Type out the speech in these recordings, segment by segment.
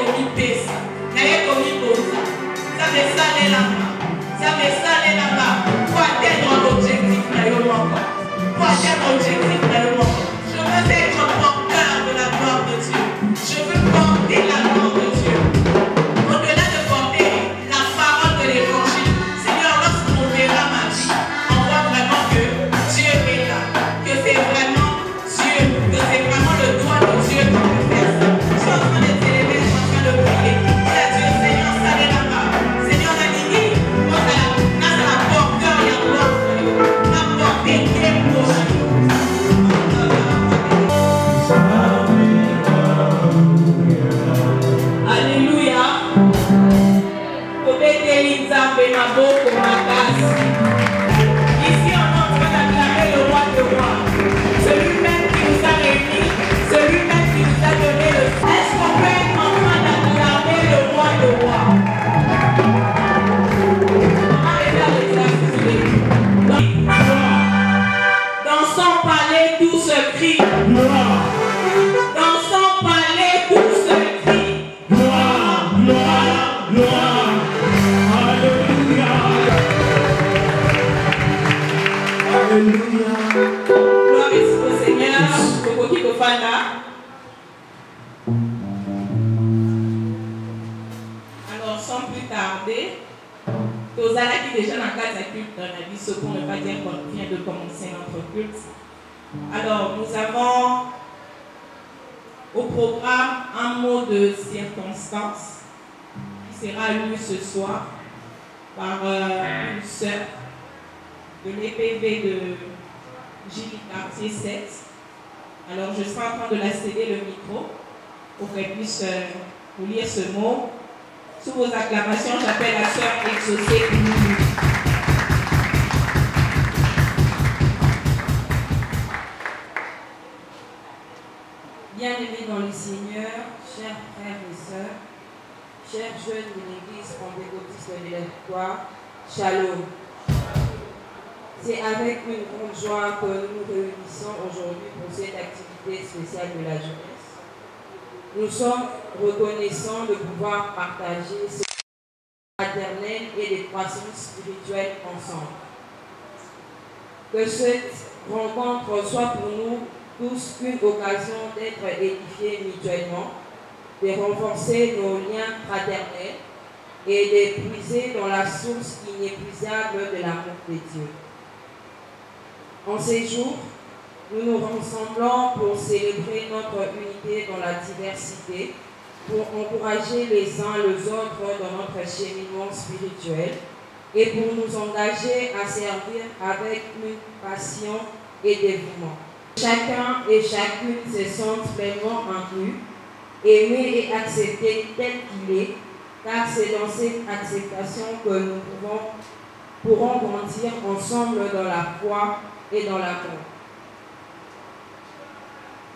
commis pesa, n'ayez commis bosa. Ça me sale là-bas. Ça me sale là-bas. Pour atteindre l'objectif, pour atteindre l'objectif, je veux être porteur de la gloire de Dieu. Je veux porter la gloire de Dieu. Au-delà de porter la parole de l'évangile, Seigneur, lorsqu'on verra ma vie, on voit vraiment que Dieu est là, que c'est vraiment Dieu, que c'est vraiment le doigt de Dieu qui peut faire ça. Je suis en train de t'élever, je suis en train de prier. Dis à Dieu, Seigneur, ça est là-bas. Seigneur, la ligne, grâce à la porteur et la gloire de Dieu, la portée qui est proche. Alléluia. Ici, on est en train d'acclamer le roi de rois. Celui-même qui nous a réunis, celui-même qui nous a donné le. Est-ce qu'on peut être en train d'acclamer le roi de rois? Dans son palais, tout se crie. Dans son palais, tout se crie. Gloire, gloire, gloire. Alléluia. Alléluia. Gloire au Seigneur. Kokoki Kofanda. Alors, sans plus tarder, Tozala qui déjà dans le cadre de culte dans la vie, ce pour ne pas dire qu'on vient de commencer notre culte. Alors, nous avons au programme un mot de circonstance qui sera lu ce soir par une sœur de l'EPV de Gilles Cartier 7. Alors, je serai en train de la céder le micro pour qu'elle puisse vous lire ce mot. Sous vos acclamations, j'appelle la sœur Exaucée. Bien-aimés dans le Seigneur, chers frères et sœurs, chers jeunes de l'église pentecôtiste de l'Espoir, Shalom. C'est avec une grande joie que nous nous réunissons aujourd'hui pour cette activité spéciale de la jeunesse. Nous sommes reconnaissants de pouvoir partager ce fraternel et des croissances spirituelles ensemble. Que cette rencontre soit pour nous tous une occasion d'être édifiés mutuellement, de renforcer nos liens fraternels et de puiser dans la source inépuisable de l'amour de Dieu. En ces jours, nous nous rassemblons pour célébrer notre unité dans la diversité, pour encourager les uns les autres dans notre cheminement spirituel et pour nous engager à servir avec une passion et dévouement. Chacun et chacune se sentent pleinement inclus, aimés et acceptés tel qu'il est, car c'est dans cette acceptation que nous pourrons grandir ensemble dans la foi et dans l'amour.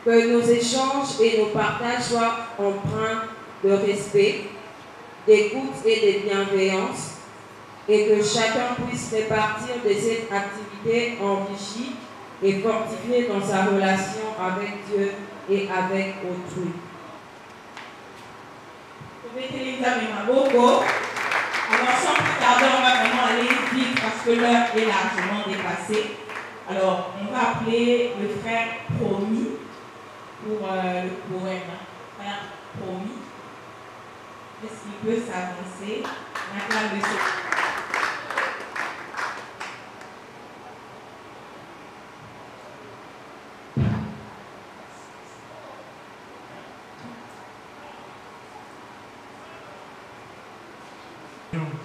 Que nos échanges et nos partages soient empreints de respect, d'écoute et de bienveillance, et que chacun puisse répartir de cette activité enrichie et fortifiée dans sa relation avec Dieu et avec autrui. Alors, sans plus tarder, on va vraiment aller vite parce que l'heure est largement dépassée. Alors, on va appeler le frère Promis pour le poème. Frère Promis, est-ce qu'il peut s'avancer? Acclame le Seigneur.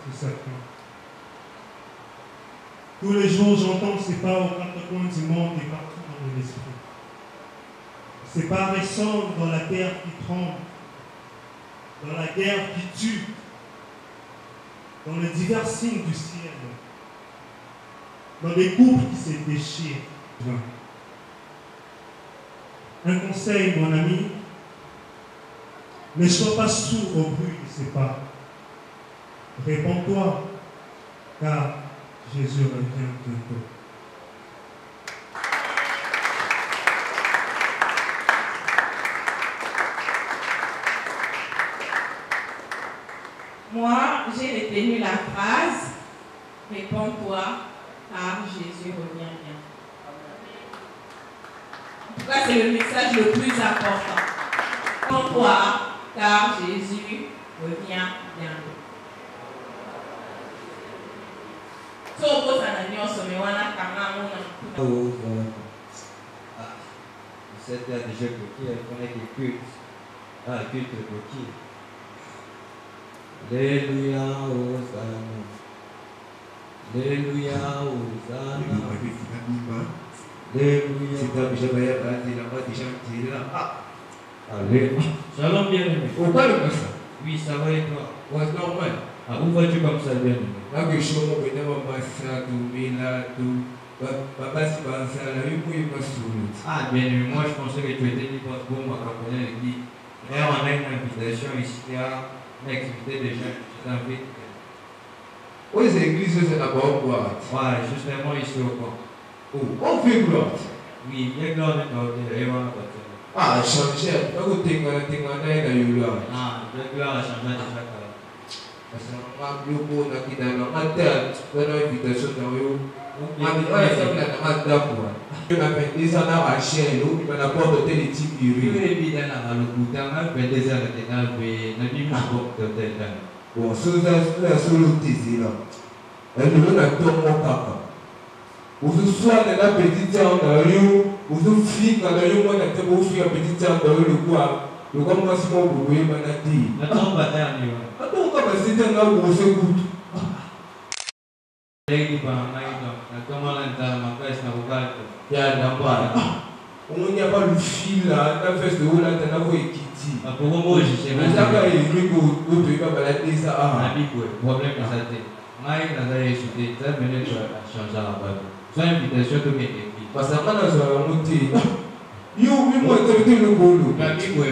C'est sacré. Tous les jours, j'entends ces pas aux quatre coins du monde et partout dans mon esprit. Ces pas ressemblent dans la terre qui tremble, dans la guerre qui tue, dans les divers signes du ciel, dans les couples qui se déchirent. Un conseil, mon ami, ne sois pas sourd au bruit de ces pas. Réponds-toi, car Jésus revient bientôt. moi, j'ai retenu la phrase « Réponds-toi, car Jésus revient bien ». En tout cas, c'est le message le plus important. Réponds-toi, car Jésus revient bien. Cette déjà bloqué, elle connaît des cultes. Ah, culte bloqué. Alléluia, Hosanna. Alléluia, Hosanna. Alléluia. Shalom, bien-aimé. Pourquoi le ça? Oui, ça va et toi? Ouais, c'est normal. Ah, où vas-tu comme ça, bien-aimé? Là que je suis au Bénin, Ah, bien-aimé, moi je pensais que tu étais libre pour m'accompagner à l'église. Mais on a une invitation ici, il y a une activité de jeunes, je t'invite. Oui, c'est l'église, c'est d'abord quoi? Ouais, justement ici au coin. Oh, on fait gloire. Oui, il y a gloire de notre Réva. Ah, changer. Là, vous avez un gloire. Ah, le gloire a changé de chaque année. Parce que je suis au Nakina, on a une invitation dans le on a fait des ans à chien, il m'a apporté des types de riz. Bon, ce là. Elle nous a tout mon papa. Vous soir de la petite en d'ailleurs, vous fille dans le monde à te vous faire petite en d'ailleurs le quoi. Le commencement vous voyez maladie. Attends, bataille. Attends, comme c'est un homme au second. On n'y a pas le fil là, la fesse de haut là, t'en as vu Kitty. Pour moi, je sais pas. Vous avez eu le tu vas balader ça. Ah, problème de santé. Moi, je vais étudier, ça venait de changer la bateau. Soit invitation de mes équipes. Parce que maintenant, je vais monter. Yo, mais moi, tu es le boulot. Ah, tu vas.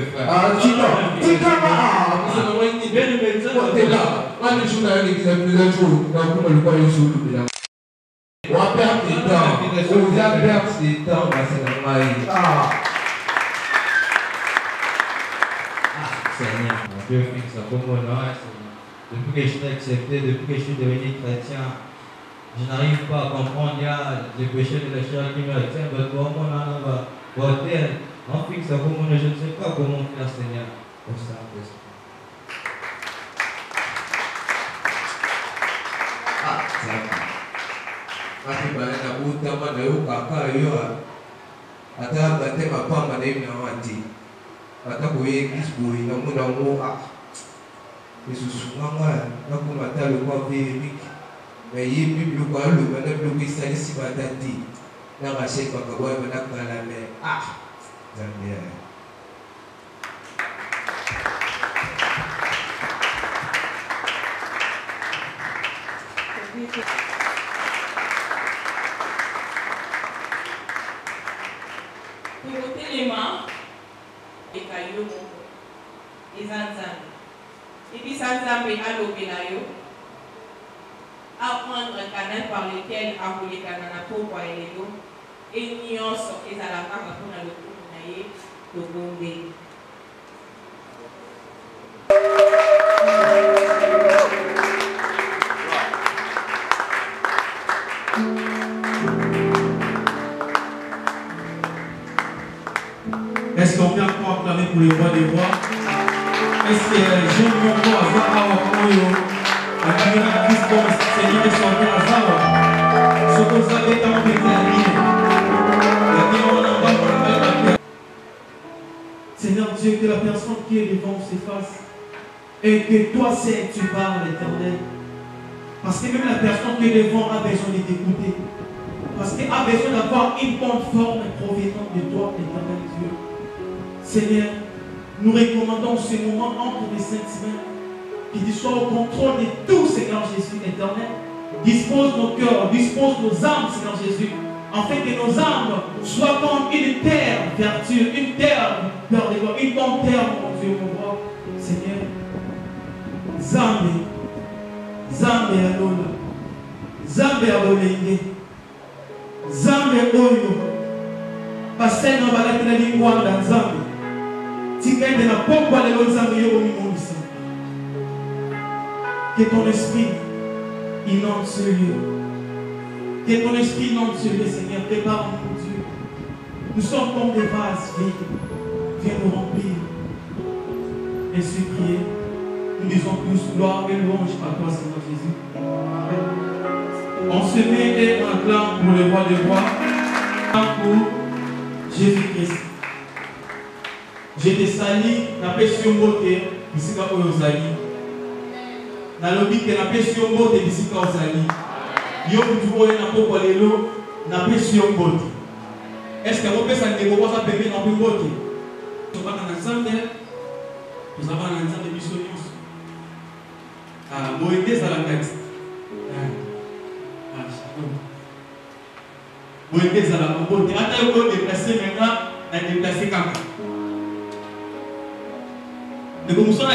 C'est vraiment une idée de médecin. Tu es là. Moi, je suis dans l'église à plusieurs jours. Donc, on le voit sur le on va perdre du temps. On va perdre du temps. C'est normal. Ah, Seigneur, mon Dieu, fixe ça pour moi, depuis que je t'ai accepté, depuis que je suis devenu chrétien, je n'arrive pas à comprendre, il y a des péchés de la chair qui me retiennent, mais toi, mon âme va voter. On fixe ça pour moi, je ne sais pas comment faire, Seigneur. Au Saint-Esprit. ah, ça va. Mati bana utama na yo kaka yo ata bate mapamba na ina wati ata boye kisboy na muna mo Yesu mama na kuma talo kwa veri mais yi bible kwa lu bana bible isali si batati na rashe kwa kwa bana kala me Zambia Et puis ça nous a fait à l'opérayo, apprendre un canal par lequel a voulu canana pour voir les lots, et nous sommes et à la part pour le coup de Bombay. Est-ce qu'on peut encore acclamer pour les rois des rois? Est-ce que je ne peux pas avoir la caméra qui se passe, c'est l'idée de son père à Zawa. Ce que vous avez dans le pays, Seigneur Dieu, que la personne qui est devant s'efface et que toi seul tu parles, l'Éternel. Parce que même la personne qui est devant a besoin de t'écouter. Parce qu'elle a besoin d'avoir une bonne forme provenant de toi, l'Éternel Dieu. Seigneur, nous recommandons ce moment entre les saintes semaines, que tu sois au contrôle de tout, Seigneur Jésus éternel. Dispose nos cœurs, dispose nos âmes, Seigneur Jésus, afin que nos âmes soient comme une terre fertile, une terre, une bonne terre, mon Dieu, mon roi. Seigneur, Zambe, Zambe Alola, Zambe Abolenge, Zambe Oyo, Pasteur Nabalaki na Lingwanda, Zambe. Tika ende na pokwa lelo Nzambe yo omimonisa. Que ton esprit inonde ce lieu. Que ton esprit inonde ce lieu, Seigneur. Prépare-nous, Dieu. Nous sommes comme des vases vides. Viens nous remplir. Laisse-lui prier. Nous disons tous gloire et louange à toi, Seigneur Jésus. On se met et on acclame pour le roi des rois, pour Jésus-Christ. Je te salue, na pesi mbote bisika oyo ozali. Na lobi ke na pesi mbote bisika ozali. Yo mutu oyo na poko lelo na pesi mbote. Est-ce que vous pensez que vous avez payé dans le mbote? Nous avons un ensemble, nous avons un ensemble de missions. Vous êtes à la tête. Vous êtes à la mbote. Attends, vous déplacez maintenant, vous déplacez quand même. Mais comme ça,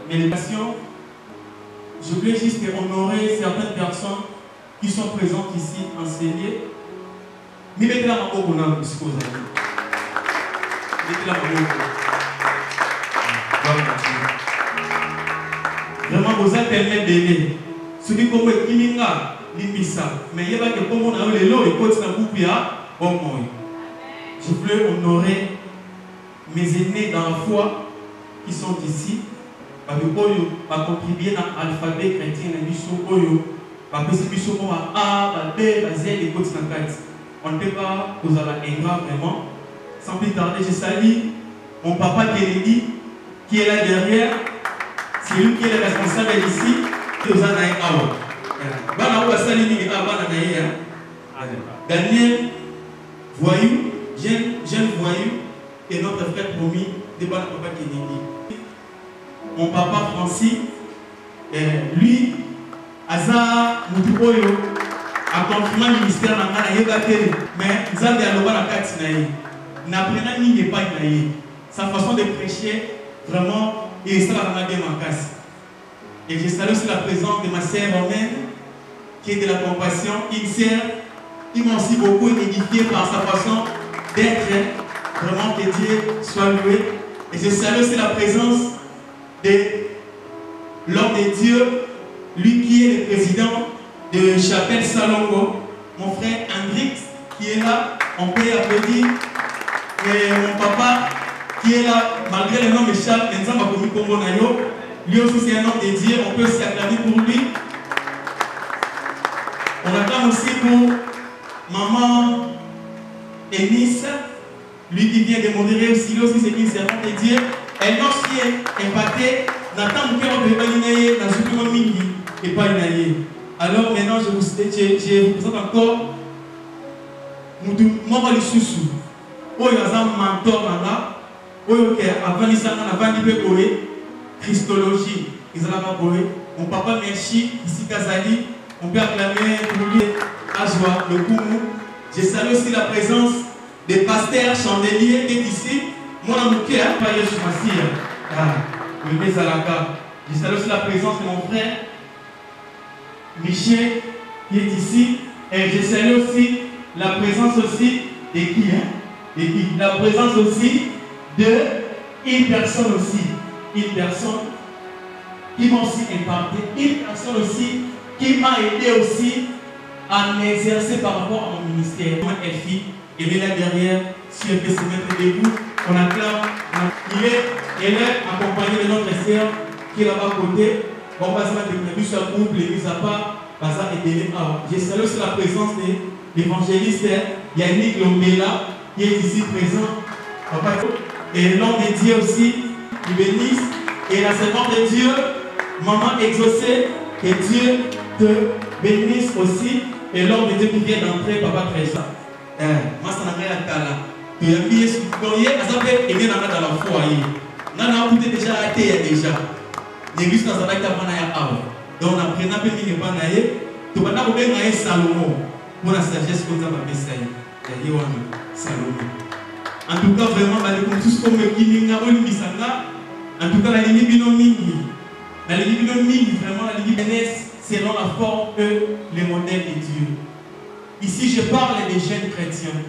mais les patients, je voulais juste honorer certaines personnes qui sont présentes ici, enseignées. Mais mettez la main au bonheur, puisque vous avez. Mettez la main au bonheur. Vraiment, vous avez permis d'aider. Celui qui est Kiminga, l'Imisa. Mais il y a que comme on a eu les lots et quand on a coupé, bon, je voulais honorer mes aînés dans la foi qui sont ici, parce que pour contribuer à l'alphabet chrétien, on ne peut pas vous avoir ingrat vraiment. Sans plus tarder, je salue mon papa Kennedy qui est là derrière. C'est lui qui est le responsable ici. Daniel, voyou, jeune voyou. Et notre frère promis de papa Kennedy. Mon papa Francis, lui, Aza Moutuboyo, a confirmé le ministère dans la Yégaté, mais nous avons dit à Katinaï. N'apprenant ni n'est pas naïe. Sa façon de prêcher, vraiment, et ça va dans ma casse. Et je salue aussi la présence de ma sœur Romaine, qui est de la compassion, une sœur qui m'a aussi beaucoup édifié par sa façon d'être. Vraiment que Dieu soit loué. Et je salue aussi la présence de l'homme de Dieu, lui qui est le président de Chapelle Salongo, mon frère Hendrix qui est là, on peut applaudir. Et mon papa qui est là, malgré le nom de Charles, lui aussi c'est un homme de Dieu, on peut s'y acclamer pour lui. On acclame aussi pour maman Eunice. Lui qui vient de modérer aussi, lui aussi c'est une servante de Dieu. Elle n'a aussi impacté. Nathan Mouké va bénir dans ce monde mini et pas une. Alors maintenant je vous présente encore Moutou Lisusu. Oyo aza mentor nana. Oyo ke avant l'isanga na vandi pe koé Christologie. Ils allaient pas koé. Mon papa merci ici Kazali. On peut acclamer pour lui Azwa le Koumou. Je salue aussi la présence des pasteurs chandeliers qui est ici. Moi, je suis là, je suis assis. Je salue aussi la présence de mon frère Michel qui est ici. Et je salue aussi la présence aussi de qui, la présence aussi de une personne aussi. Une personne qui m'a aussi imparti. Une personne aussi qui m'a aidé aussi à m'exercer par rapport à mon ministère. Moi, Elfie. Et là derrière, si elle peut se mettre debout, on acclame. Elle est accompagnée de notre sœur qui est là-bas à côté. On va se mettre de ce groupe, les mises à part, Baza et Délé. Je salue aussi la présence de l'évangéliste Yannick Lombela qui est ici présent. Et l'homme de Dieu aussi, qui bénisse. Et la servante de Dieu, maman exaucée, que Dieu te bénisse aussi. Et l'homme de Dieu qui vient d'entrer, papa Trésor. Moi, ça n'a rien à faire. Tu as mis ce courrier, ça fait aimer dans la foi. Nana a déjà été déjà. L'église dans la table donc on apprend un peu de pas naïe. Tu vas d'abord bien Salomon pour la sagesse que vous avez fait. Salomon. En tout cas, vraiment, tous comme Kiminga, Olisanga. En tout cas, la ligne binomini. La ligne binomini, vraiment, la ligne jeunesse, selon la forme que le modèle de Dieu. Ici, je parle des jeunes chrétiens.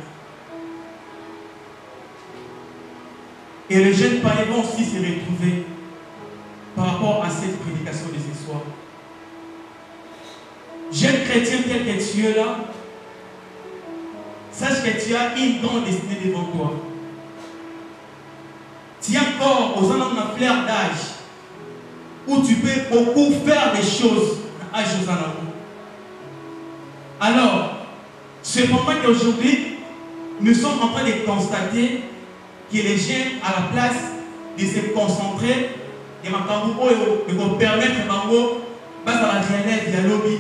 Et les jeunes païens vont aussi se retrouver. par rapport à cette prédication de ce soir. Jeune chrétien tel que tu es là, sache que tu as une grande destinée devant toi. Tu es encore aux alentours d'un fleur d'âge où tu peux beaucoup faire des choses à âge aux alentours. Alors, c'est pourquoi qu'aujourd'hui, nous sommes en train de constater que les jeunes, à la place de se concentrer, et de nous permettre à la relève de lobby,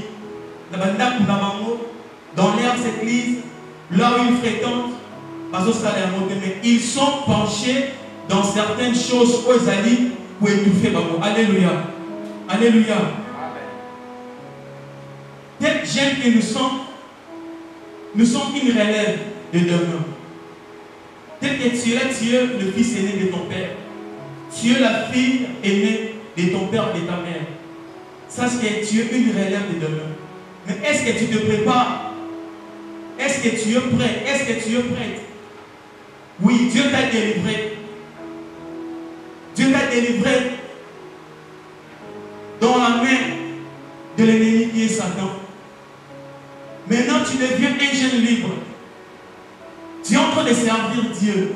dans l'air cette église, là où ils fréquentent, mais ils sont penchés dans certaines choses aux alliés pour étouffer. Alléluia. Alléluia. Tel jeunes que nous sommes une relève de demain. Tel que tu es le fils aîné de ton père. Tu es la fille aînée de ton père et de ta mère. Sache que tu es une relève de demain. Mais est-ce que tu te prépares? Est-ce que tu es prêt? Est-ce que tu es prête? Oui, Dieu t'a délivré. Dieu t'a délivré dans la main de l'ennemi qui est Satan. Maintenant, tu deviens un jeune libre. Tu es en train de servir Dieu.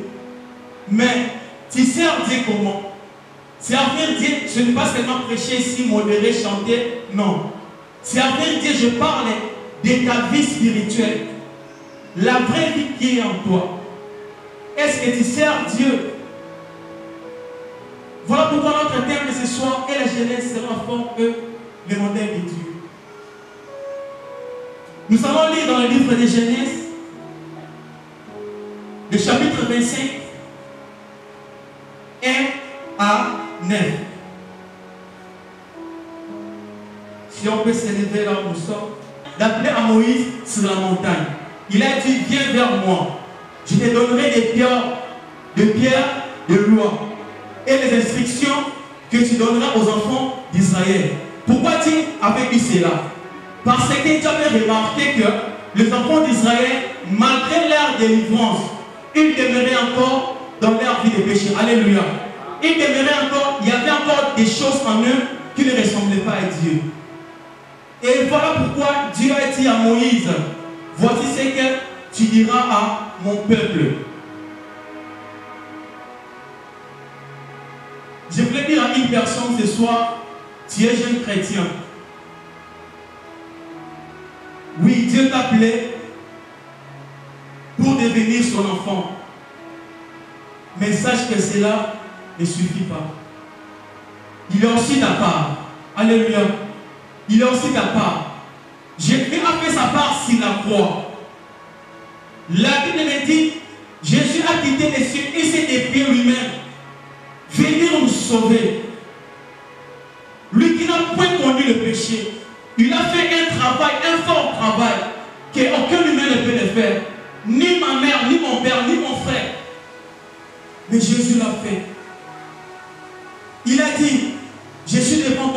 Mais tu sers Dieu comment? Servir Dieu, ce n'est pas seulement prêcher ici, modérer, chanter. Non. Servir Dieu, je parle de ta vie spirituelle. La vraie vie qui est en toi. Est-ce que tu sers Dieu? Voilà pourquoi notre thème de ce soir et la jeunesse sera fort que le modèle de Dieu. Nous allons lire dans le livre de Genèse, le chapitre 25, 1 à 9. Si on peut s'élever là où nous sommes, d'appeler à Moïse sur la montagne. Il a dit, viens vers moi. Je te donnerai des pierres de loi et les instructions que tu donneras aux enfants d'Israël. Pourquoi tu avais dit cela? Parce que tu avais remarqué que les enfants d'Israël, malgré leur délivrance, ils demeuraient encore dans leur vie de péché. Alléluia. Ils demeuraient encore, il y avait encore des choses en eux qui ne ressemblaient pas à Dieu. Et voilà pourquoi Dieu a dit à Moïse, voici ce que tu diras à mon peuple. Je voulais dire à une personne ce soir, tu es jeune chrétien. Oui, Dieu t'a appelé pour devenir son enfant. Mais sache que cela ne suffit pas. Il y a aussi ta part. Alléluia. Il y a aussi ta part. Jésus a fait sa part sur la croix. La Bible me dit, Jésus a quitté les cieux et s'est déplié lui-même. Venir nous sauver. Lui qui n'a point connu le péché. Il a fait un travail, un fort travail, qu'aucun humain ne peut le faire. Ni ma mère, ni mon père, ni mon frère. Mais Jésus l'a fait. Il a dit, je suis devant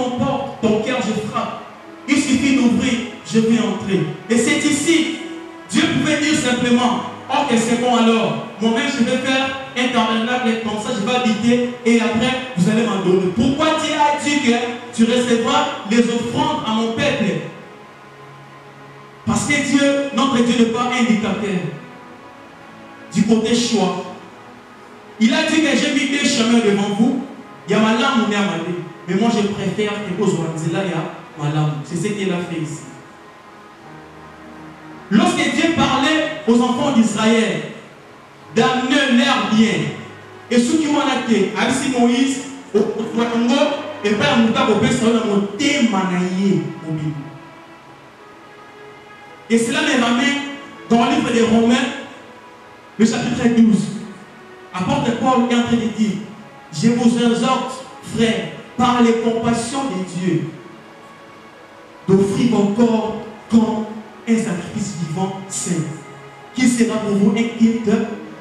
ton cœur, je frappe. Il suffit d'ouvrir, je vais entrer. Et c'est ici, Dieu pouvait dire simplement, ok, c'est bon alors, moi-même je vais faire un tabernacle comme ça, je vais habiter et après vous allez m'en donner. Pourquoi Dieu a dit que tu recevras les offrandes à mon peuple? Parce que Dieu, notre Dieu n'est pas indicateur du côté choix. Il a dit que j'ai mis deux chemins devant vous. Il y a ma lame ou il y a ma lame. Mais moi je préfère que vous soyez là, il y a ma lame. C'est ce qu'il a fait ici. Lorsque Dieu parlait aux enfants d'Israël d'amener leur bien, et ceux qui ont été, avec Moïse, au Congo, et par Mouta, au Pessah, au Témanaïe, au Bible. Et cela me ramène dans le livre des Romains, le chapitre 12. Apôtre Paul est en train de dire, je vous exhorte, frères, par les compassions de Dieu, d'offrir vos corps comme un sacrifice vivant saint, qui sera pour vous un culte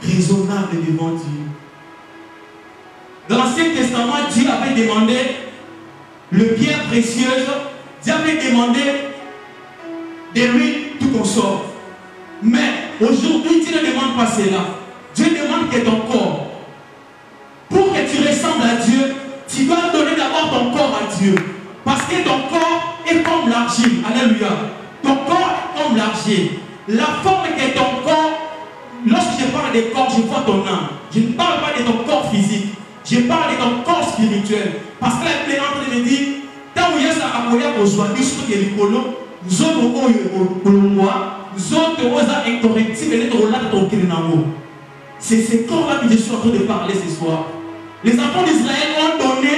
raisonnable devant Dieu. Dans l'Ancien Testament, Dieu avait demandé le pierre précieuse, Dieu avait demandé de l'huile tout consort. Mais aujourd'hui, Dieu ne demande pas cela. Dieu demande que ton corps, pour que tu ressembles à Dieu, tu dois donner d'abord ton corps Dieu. Parce que ton corps est comme l'argile. Alléluia. Ton corps est comme l'argile. La forme que ton corps, lorsque je parle de corps, je vois ton âme. Je ne parle pas de ton corps physique. Je parle de ton corps spirituel. Parce que la Bible est en train de me dire, tant où il y a ça à Moya pour aujourd'hui, sur les écolos, nous autres, nous autres, incorrectibles, c'est ce corps-là que je suis en train de parler ce soir. Les enfants d'Israël ont donné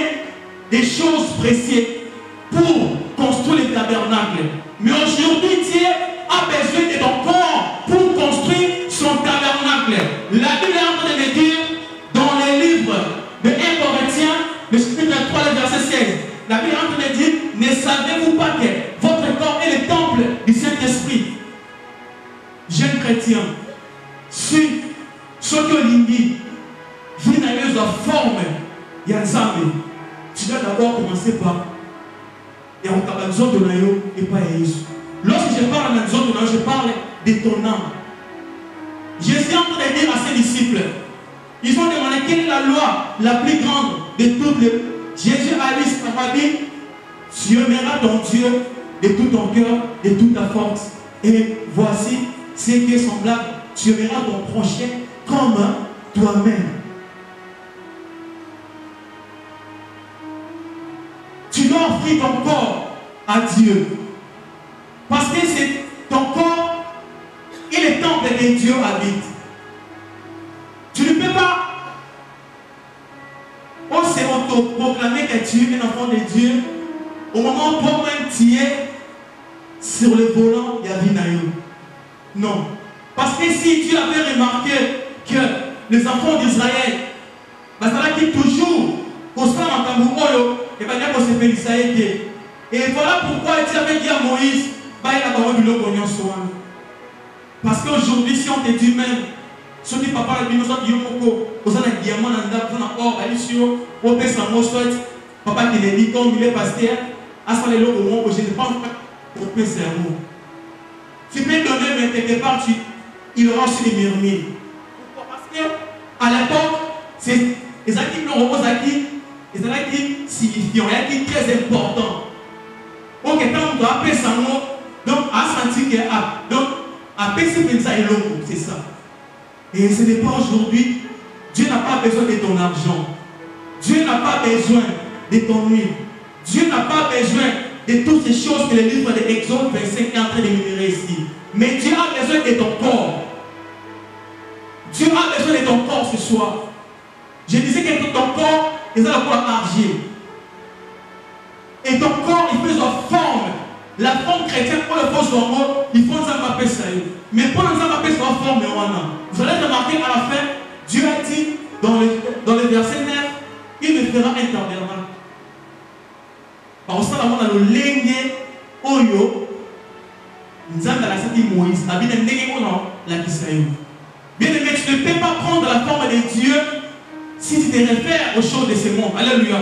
des choses précieuses pour construire le tabernacle. Mais aujourd'hui, Dieu a besoin de ton corps pour construire son tabernacle. La Bible est en train de me dire, dans les livres de 1 Corinthiens, le chapitre 3, le verset 16, la Bible est en train de dire, ne savez-vous pas que votre corps est le temple du Saint-Esprit? Jeune chrétien, si ce que l'indi vit dans la forme, il y a Nzambe, tu dois d'abord commencer par et on parle de Nayo et pas Jésus. Lorsque je parle de Nayo, je parle de ton âme. Jésus est en train de dire à ses disciples, ils ont demandé quelle est la loi la plus grande de toutes les. Jésus a dit, tu aimeras ton Dieu de tout ton cœur, de toute ta force. Et voici ce qui est semblable, tu aimeras ton prochain comme toi-même. Tu dois offrir ton corps à Dieu. Parce que c'est ton corps et le temple que Dieu habite. Tu ne peux pas proclamer que tu es un enfant de Dieu au moment où toi-même tu es sur le volant de Vinayo. Non. Parce que si tu avais remarqué que les enfants d'Israël, qui toujours au sein de Tambouro, et bien il se fait l'Israël. Et voilà pourquoi Dieu avait dit à Moïse, parce qu'aujourd'hui, si on te dit même, ce qui papa a dit, nous avons un diamant dans un or, on peut s'en montrer, papa qui l'a dit, comme il est pasteur, à ce moment-là, je ne pense pas qu'on peut s'en. Tu peux donner, mais quelque part, il aura aussi des murmures. Pourquoi? Parce qu'à l'époque, c'est les acquis qui l'ont acquis, les acquis signifiants, les acquis très importants. Donc, quand on doit appeler ça, donc, à sentir qu'il y a. Donc, appeler ça, c'est ça. Et ce n'est pas aujourd'hui. Dieu n'a pas besoin de ton argent. Dieu n'a pas besoin de ton huile. Dieu n'a pas besoin de toutes ces choses que le livre de Exode 25 est en train de numérer ici. Mais Dieu a besoin de ton corps. Dieu a besoin de ton corps ce soir. Je disais que ton corps est dans la corps argile. Et ton corps, il fait en forme. La forme chrétienne, pour le faux mot, il faut nous appeler ça. Mais pour nous appeler ça en forme, vous allez remarquer à la fin, Dieu a dit dans le verset 9, il me fera un tabernacle. Par ça, on a le lengue, oyo, nous avons la cité Moïse, la Bible est la Kisraïou. Bien aimé, tu ne peux pas prendre la forme de Dieu si tu te réfères aux choses de ce monde. Alléluia.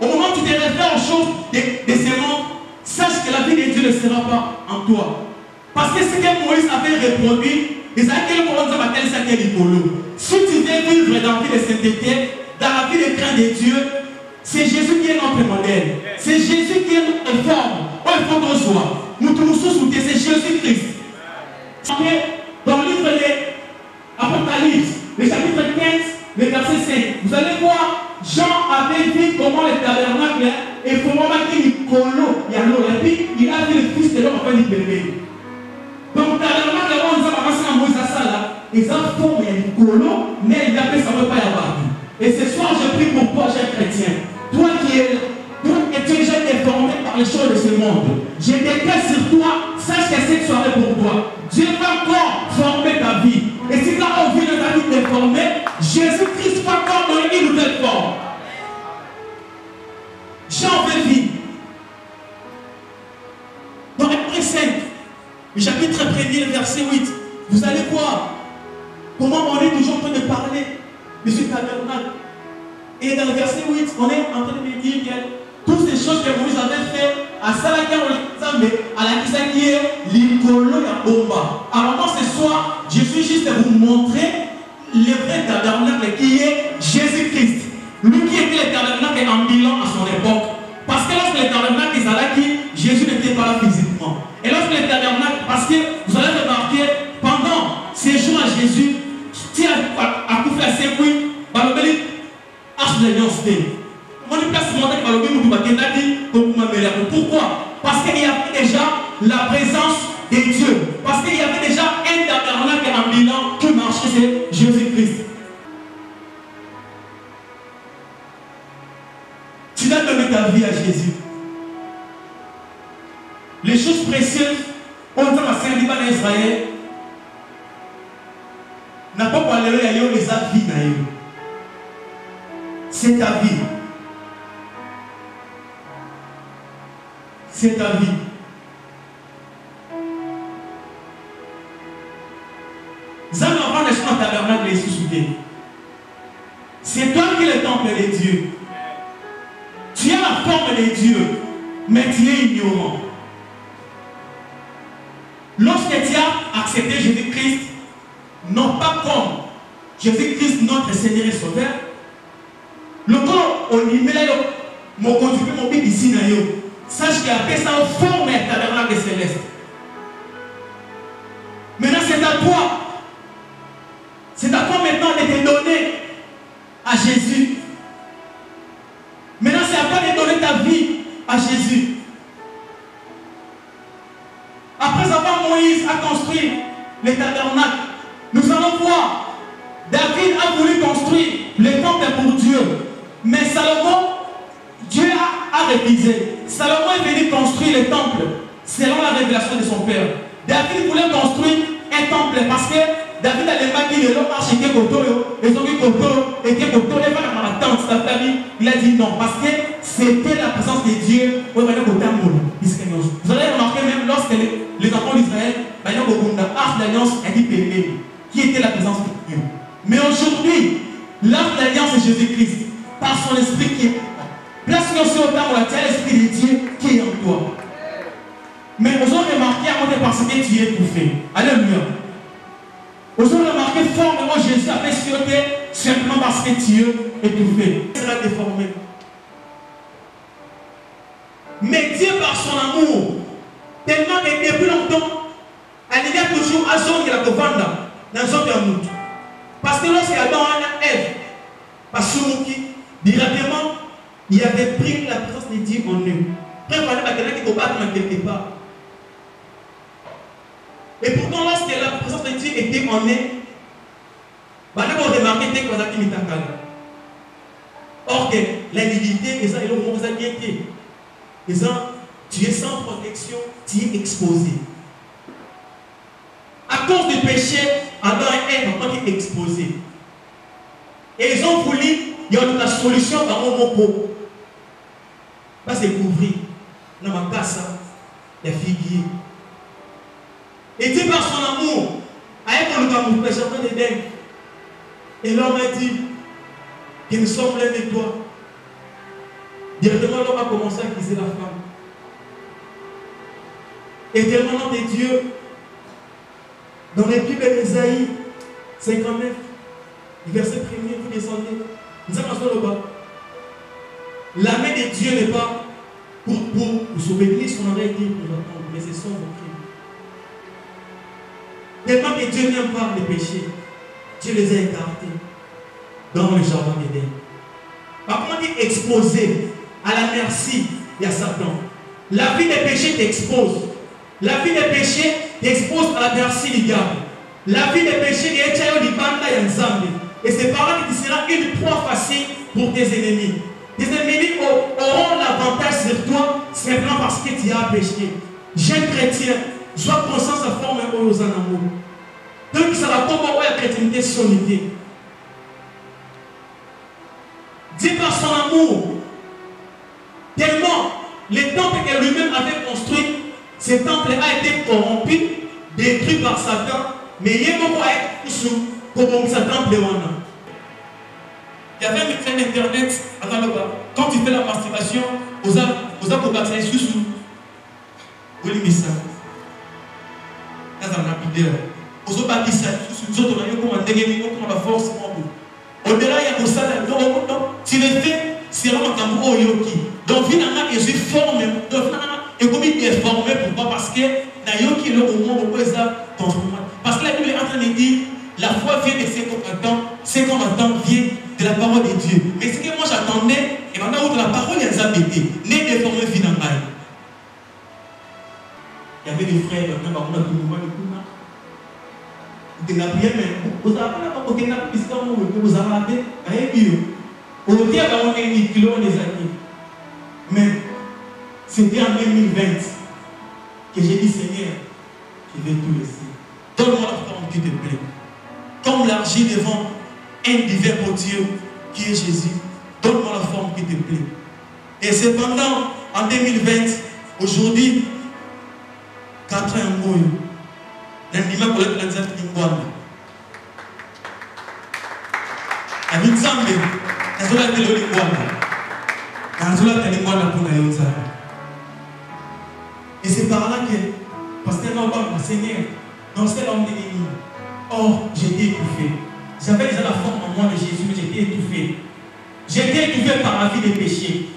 Au moment où tu te réfères aux choses de ce monde, sache que la vie de Dieu ne sera pas en toi. Parce que ce que Moïse avait reproduit, si tu veux vivre dans la vie de sainteté, dans la vie de crainte de Dieu, c'est Jésus qui est notre modèle. C'est Jésus qui est notre forme. Oh, il faut qu'on soit. Nous tous nous c'est Jésus-Christ. Dans le livre de l'Apocalypse, le chapitre 15, le verset 5, vous allez voir, Jean avait vu comment le tabernacle et comment il colo, il y a l'eau, et puis il a vu le fils de l'homme en train de bébé. Donc, le tabernacle, on a commencé à Moïse à ça là, ils ont formé un colo, mais il a fait ça ne peut pas y avoir. Et ce soir, je prie pour toi, cher chrétien. Toi qui es déjà informé par les choses de ce monde, je déclare sur toi, sache que cette soirée pour toi. Dieu va encore former ta vie. Et si tu as envie de ta vie déformée, Jésus-Christ va encore donner une nouvelle forme. Jean veut vivre. Dans Hébreux 5, le chapitre 1er, le verset 8, vous allez voir comment on est toujours en train de parler de ce tabernacle. Et dans le verset 8, on est en train de me dire que toutes ces choses que Moïse avait fait à Salaka, à la Kisa qui est l'Ikolo ya Bomba. Alors moi ce soir, je suis juste à vous montrer le vrai tabernacle qui est Jésus-Christ. Lui qui était le tabernacle ambulant à son époque. Parce que lorsque le tabernacle est là, Jésus n'était pas là physiquement. Et lorsque le tabernacle, parce que vous allez remarquer, pendant ces jours à Jésus, qui a coupé à ses couilles, balobeli, arche d'alliance. On dit place monter balobeli, pourquoi? Parce qu'il y avait déjà la présence de Dieu. Parce qu'il y avait déjà un tabernacle ambulant qui marchait, c'est Jésus-Christ. Tu dois donner ta vie à Jésus. Les choses précieuses, on dit à Saint-Liban d'Israël, n'a pas parlé de les avis. C'est ta vie. C'est ta vie. C'est toi qui es le temple de Dieu. Tu as la forme de Dieu, mais tu es ignorant. Lorsque tu as accepté Jésus-Christ, non pas comme Jésus-Christ, notre Seigneur et Sauveur, le corps au niveau mon conduit mon bébé ici, sache qu'il a fait ça en forme de tabernacle céleste. Maintenant, c'est à toi. C'est à toi maintenant de te donner à Jésus. Maintenant, c'est à toi de donner ta vie à Jésus. Après avoir Moïse a construit le tabernacle, nous allons voir, David a voulu construire le temple pour Dieu. Mais Salomon, Dieu a révisé. Salomon est venu construire le temple selon la révélation de son père. David voulait construire un temple parce que David a les maquis de l'homme archi qui koto, et son koto, et qui koto, et dans la tente, sa famille, il a dit non, parce que c'était la présence de Dieu. Vous allez remarquer même lorsque les enfants d'Israël, l'arche d'alliance a dit périmé, qui était la présence de Dieu. Mais aujourd'hui, l'arche d'alliance est Jésus-Christ, par son esprit qui est en toi. Place-nous aussi au temps où tu as l'esprit de Dieu qui est en toi. Mais vous avez remarqué à monter parce que tu es étouffé. Alléluia. Vous avez remarqué fortement Jésus a fait sauter simplement parce que Dieu est étouffé. Il sera déformé. Mais Dieu par son amour, tellement que depuis longtemps, il y a toujours un zone qui a vendre dans zone de amour. Parce que lorsqu'il y a Adam et Ève, parce que directement, il avait pris la présence de Dieu en eux. Après, il fallait quelqu'un qui combat quelque part. Et pourtant, lorsque la présence de Dieu était en eux, on remarquait que c'était comme or que l'indignité, et ça, ils l'ont bien été. Tu es sans protection, tu es exposé. À cause du péché, Adam et Ève ont été exposés. Et ils ont voulu, il y a une solution dans mon pot. Pas se couvrir. Dans ma casse, il y a figuier. Et Dieu par son amour, avec le amour, le jardin d'Éden. Et l'homme a dit, que nous sommes l'un de toi. Directement, l'homme a commencé à accuser la femme. Et tellement nom de Dieu, dans les Bibles d'Ésaïe 59, verset 1er, vous descendez, nous avons le bas. La main de Dieu n'est pas pour sauver son aurait dit pour l'entendre, mais c'est son crime. Tellement que Dieu n'aime pas les péchés, Dieu les a écartés dans le jardin d'Éden. Par contre, il est exposé à la merci et à Satan. La vie des péchés t'expose. La vie des péchés t'expose à la merci du diable. La vie des péchés et c'est par là que tu seras une proie facile pour tes ennemis. Tes ennemis auront l'avantage sur toi simplement parce que tu as péché. Jeune chrétien, sois conscient de sa forme aux amours. Donc ça va comment la chrétienté solide. Dieu par son amour, tellement les temples que lui-même avait construits, ce temple a été corrompu, détruit par Satan, mais il y a un sous comme Satan de Wana. Il y avait un médecin d'internet, quand tu fais la masturbation, aux apôtres sous Olimissa. Dans un lapideur. Aux autres sous autres, on a dégagé la force. Au-delà, il y a un salaire. Tu le fais, c'est vraiment un yoki. Donc, Donc, finalement, je suis formé. Donc, finalement, et comme il est formé, pourquoi? Parce que qui est le moment où ça transforme. Parce que la Bible est en train de dire la foi vient de ce qu'on attend vient de la parole de Dieu. Mais ce que moi j'attendais, et maintenant où la parole est abêtée, n'est déformée finalement. Il y avait des frères, maintenant, on a tout le monde de la prière, mais vous avez pas côté de la puisque vous avez raté, au diable, on est une kilo des années. Mais c'était en 2020 que j'ai dit Seigneur, je vais tout laisser. Donne-moi la forme qui te plaît. Comme l'argile devant un divin pour Dieu qui est Jésus. Donne-moi la forme qui te plaît. Et cependant, en 2020, aujourd'hui, 4 ans en mois, l'indima pour la planète Lingwanda. La Minzambe, la Zola de Lingwanda. La Zola de Lingwanda pour la Yonza. Et c'est par là que, parce que nous parlons, Seigneur, dans ce l'homme de l'ennemi. Or, j'étais étouffé. J'avais déjà la forme en moi de Jésus, mais j'étais étouffé. J'étais étouffé par la vie des péchés.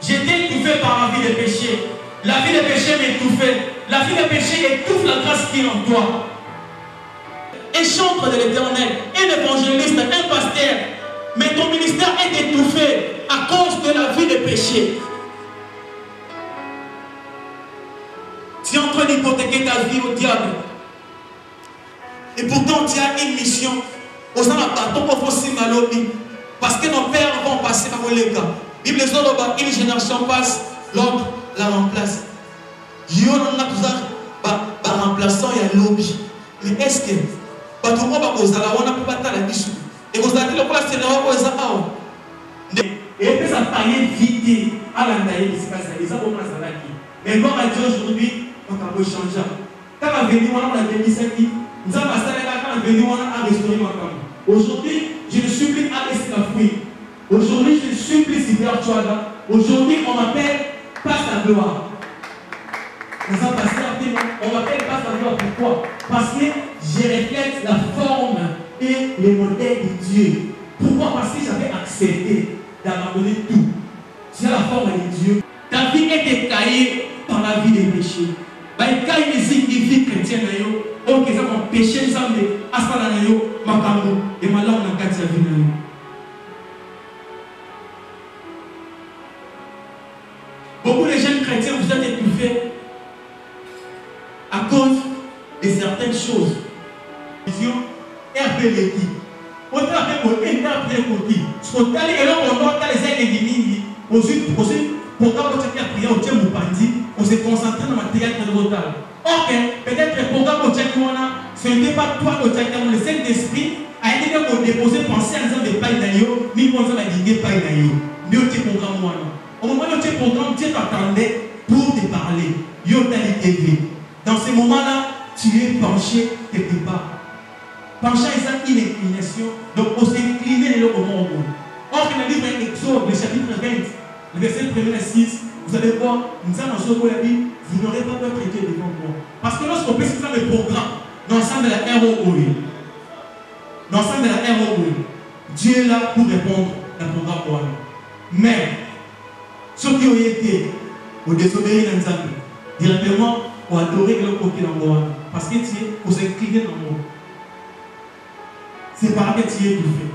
J'étais étouffé par la vie des péchés. La vie des péchés m'étouffait. La vie des péchés étouffe la grâce qui est en toi. Un chantre de l'Éternel, un évangéliste, un pasteur. Mais ton ministère est étouffé à cause de la vie des péchés. Tu es en train d'hypothéquer ta vie au diable. Et pourtant, tu as une mission. Parce que nos pères vont passer par le cas. Bible dit une génération passe, l'autre la remplace. Il y a un remplaçant, il y a lobby. Mais est-ce que et puis ça taillait vite à la naïve, c'est ça comme ça. Mais bon, aujourd'hui, on a changé. Quand on a venu, on a dit ça qui nous avons restaurer ma femme. Aujourd'hui, je ne supplie à laisser la fruit. Aujourd'hui, je supplie Seigneur Chouada. Aujourd'hui, on m'appelle passe la gloire. Nous avons passé un peu, on m'appelle passe la gloire. Pourquoi? Parce que je reflète la forme et les modèles de Dieu. Pourquoi? Parce que j'avais accepté d'abandonner tout. C'est la forme de Dieu. Ta vie est écaillée par la vie des péchés. Il y a des vie chrétienne. Ok, ça va péché, ça va asala na yo, makambo, et malheur na kati ya vie na yo. Beaucoup de jeunes chrétiens, vous êtes étouffés à cause de certaines choses. Vision, RPLT. Autant que vous êtes RPLT. Ce qu'on a dit, et là, on doit les aider des aussi, pourquoi vous êtes prié au Dieu Moupandi, on s'est concentré dans le matériel de l'hôpital. Ok, peut-être que le programme au Tchèque-Moana, ce n'était pas toi au Tchèque-Moana, le Saint-Esprit a été pour déposer, penser à un de paille d'ailleurs, ni penser à la dignité paille d'ailleurs. Mais au Tchèque-Programme, au moment où tu programme, Dieu t'attendait pour te parler. Yo t'a TV. Dans ces moments-là, tu es penché quelque part. Penché à une inclination, donc on s'est incliné au moment où. Or, dans le livre Exode, le chapitre 20, le verset 1er à 6, vous allez voir, nous avons ce qu'on a dit, vous n'aurez pas peur de Dieu devant moi. Parce que lorsqu'on peut faire le programme, dans l'ensemble de la ROE, dans l'ensemble de la ROE, Dieu est là pour répondre à un programme. Mais, ceux qui ont été au désobéir dans Nzambe, directement, pour adorer le côté dans moi. Parce que tu es pour s'incliner dans moi. C'est par là que tu es étouffé.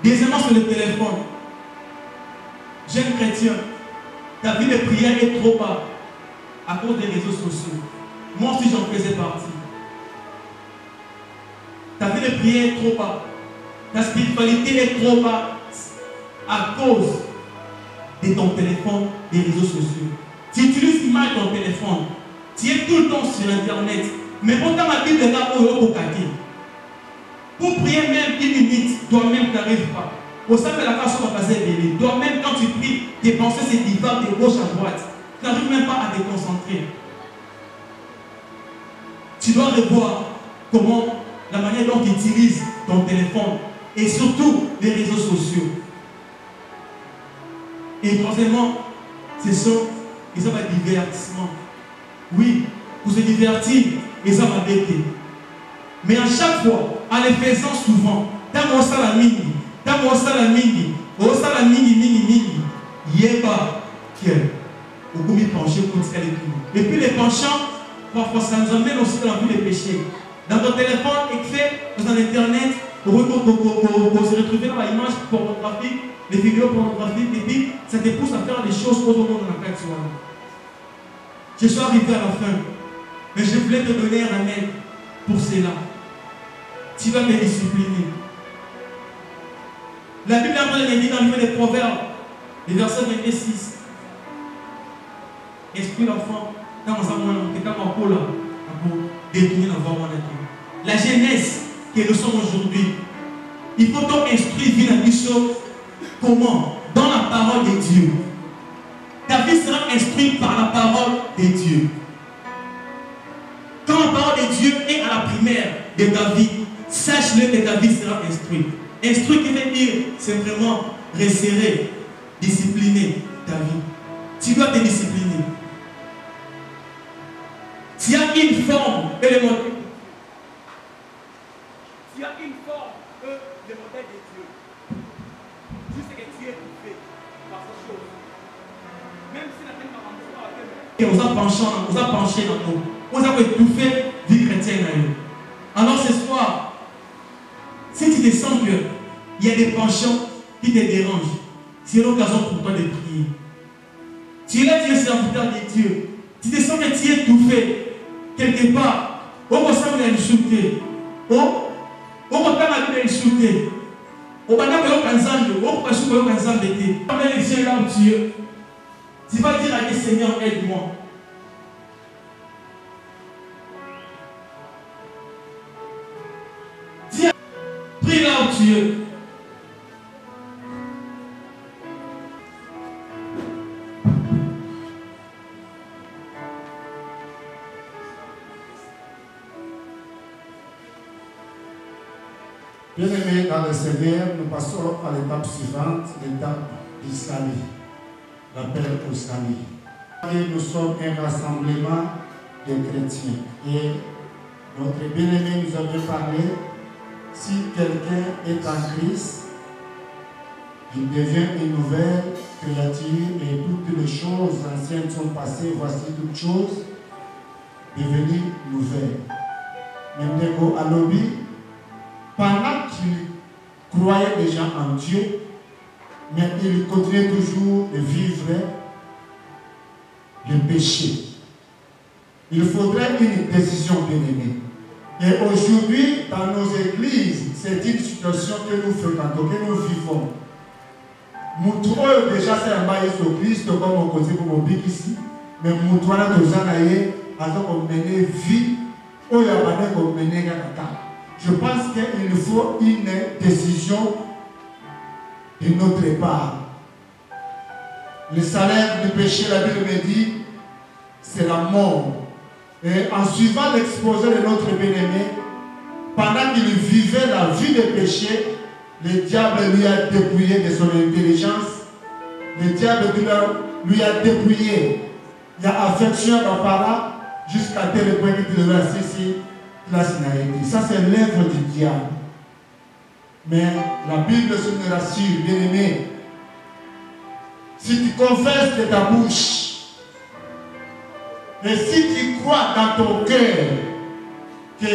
Deuxièmement, sur le téléphone, jeune chrétien, ta vie de prière est trop bas à cause des réseaux sociaux. Moi aussi, j'en faisais partie. Ta vie de prière est trop bas. Ta spiritualité est trop bas à cause de ton téléphone, des réseaux sociaux. Tu utilises mal ton téléphone. Tu es tout le temps sur Internet. Mais pourtant, la Bible est là pour caquer. Pour prier même 1 minute, toi-même, tu n'arrives pas. Au sein de la façon va passer bébé. Toi-même, quand tu pries, tes pensées se divagent de gauche à droite. Tu n'arrives même pas à te concentrer. Tu dois revoir comment, la manière dont tu utilises ton téléphone et surtout les réseaux sociaux. Et troisièmement, ce sont les divertissements. Oui, pour se divertir, les hommes bêter. Mais à chaque fois, en les faisant souvent, dans mon salamini, Yéba, qui est au goût penché pour ce qu'elle est. Et puis les penchants, parfois ça nous amène aussi dans la vie des péchés. Dans ton téléphone, écrit dans Internet, vous se retrouvez dans l'image pornographique, les vidéos pornographiques, et puis ça te pousse à faire des choses autrement dans la carte. Je suis arrivé à la fin, mais je voulais te donner un remède pour cela. Tu vas me discipliner. La Bible me dit dans le livre des Proverbes, le verset 26. Esprit l'enfant, quand on s'en va, pour détourner l'enfant. La jeunesse que nous sommes aujourd'hui, il faut donc instruire la mission. Comment? Dans la parole de Dieu. Ta vie sera instruite par la parole de Dieu. Quand la parole de Dieu est à la primaire de ta vie, sache-le que ta vie sera instruite. Instruire qui veut dire simplement resserrer, discipliner ta vie. Tu dois te discipliner. S'il y a une forme élémentaire, s'il y a une forme élémentaire de Dieu, tu sais que tu es étouffé par cette chose. Même si la tête on a penché dans nous, on a étouffé vie chrétienne. Alors ce soir, si tu te sens qu'il y a des penchants qui te dérangent, c'est l'occasion pour toi de prier. Tu es là, tu es serviteur de Dieu. Tu te sens que tu es étouffé quelque part. On va s'en insulter. On va pas insulter. On va pas ensemble. On va pas ensemble. On va les yeux là où tu es. Tu vas dire à Dieu, Seigneur, aide-moi. Prie là où tu es. Bien-aimés dans le Seigneur, nous passons à l'étape suivante, l'étape du salut, l'appel au salut. Nous sommes un rassemblement de chrétiens. Et notre bien-aimé nous avait parlé, si quelqu'un est en Christ, il devient une nouvelle créature et toutes les choses anciennes sont passées, voici toutes choses devenues nouvelles. Maintenant, à l'objet, pendant qu'il croyait déjà en Dieu, mais il continuait toujours de vivre le péché. Il faudrait une décision bien-aimée. Et aujourd'hui, dans nos églises, c'est une situation que nous fréquentons, que nous vivons. Nous trouvons déjà c'est un maïs au Christ, comme on connaît pour mon bic ici, mais nous trouvons nos anaïs, alors qu'on mène vie, ou il y a pas qu'on mène la. Je pense qu'il faut une décision de notre part. Le salaire du péché, la Bible me dit, c'est la mort. Et en suivant l'exposé de notre bien-aimé, pendant qu'il vivait la vie de péché, le diable lui a dépouillé de son intelligence. Le diable lui a dépouillé. Il y a affection dans par jusqu'à tel point qu'il devait ici. Ça, c'est l'œuvre du diable. Mais la Bible se nous rassure, bien-aimé. Si tu confesses de ta bouche, et si tu crois dans ton cœur que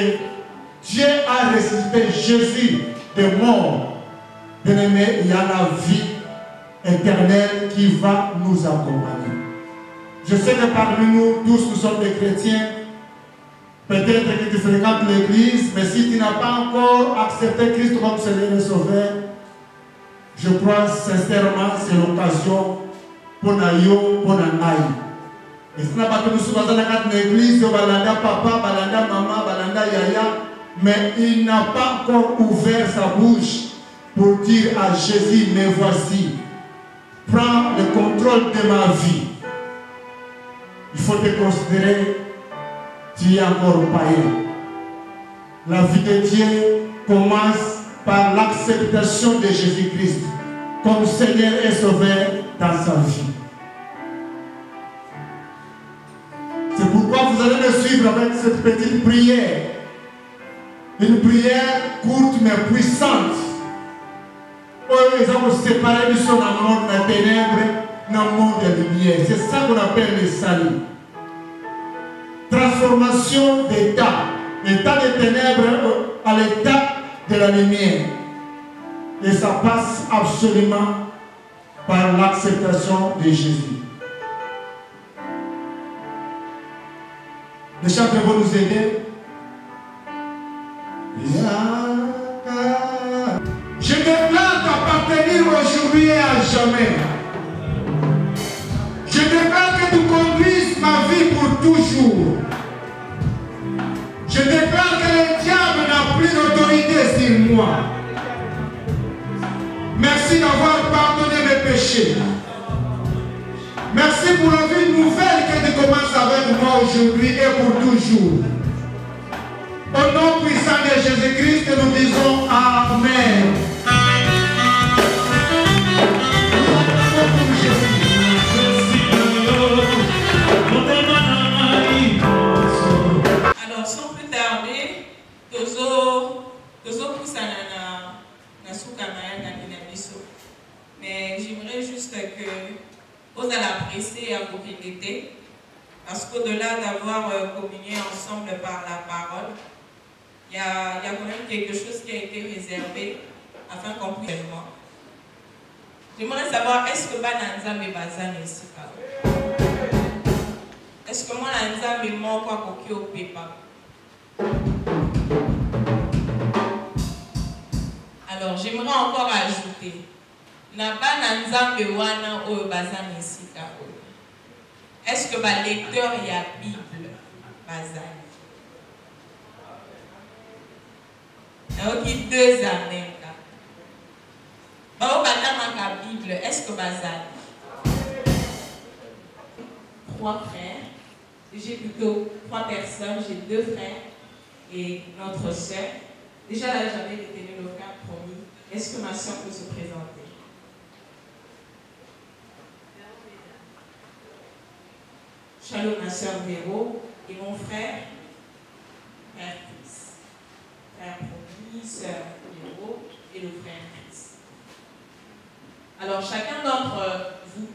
Dieu a ressuscité Jésus de mort, bien-aimé, il y a la vie éternelle qui va nous accompagner. Je sais que parmi nous, tous nous sommes des chrétiens. Peut-être que tu fréquentes l'église, mais si tu n'as pas encore accepté Christ comme Seigneur et Sauveur, je crois sincèrement que c'est l'occasion pour nous, pour nous. Et ce n'est pas que nous sommes dans l'église, balanda papa, balanda maman, balanda yaya, mais il n'a pas encore ouvert sa bouche pour dire à Jésus, mais voici, prends le contrôle de ma vie. Il faut te considérer. Tu es encore païen. La vie de Dieu commence par l'acceptation de Jésus-Christ comme Seigneur et Sauveur dans sa vie. C'est pourquoi vous allez me suivre avec cette petite prière. Une prière courte mais puissante. Ils ont séparé de son amour de la ténèbre. dans le monde de lumière. C'est ça qu'on appelle le salut. Transformation d'état. L'état des ténèbres à l'état de la lumière. Et ça passe absolument par l'acceptation de Jésus. Les chants vont nous aider. Je déclare t'appartenir aujourd'hui et à jamais. Je déclare que tu conduises ma vie pour toujours. Je déclare que le diable n'a plus d'autorité sur moi. Merci d'avoir pardonné mes péchés. Merci pour la vie nouvelle que tu commences avec moi aujourd'hui et pour toujours. Au nom puissant de Jésus-Christ, nous disons Amen. Alors, sans plus tarder, Tozo pousse à mais j'aimerais juste que vous allez apprécier à vous répéter, parce qu'au-delà d'avoir communié ensemble par la parole, il y a quand même quelque chose qui a été réservé afin qu'on puisse voir. J'aimerais savoir, est-ce que Bananza me bazane ici? Est-ce que moi, Nanza me manque quoi qu'on au pépa? Alors, j'aimerais encore ajouter, n'a pas Nanza me wana o bazane ici? Est-ce que le lecteur y a Bible bazane? Ok, 2 amen. Bah, au Bible, est-ce que bazane? 3 frères. J'ai plutôt 3 personnes. J'ai 2 frères et notre soeur. Déjà là, j'avais détenu le frère promis. Est-ce que ma soeur peut se présenter? Shalom, ma soeur Véro et mon frère, frère Chris. Frère promis, soeur Véro et le frère Chris. Alors, chacun d'entre vous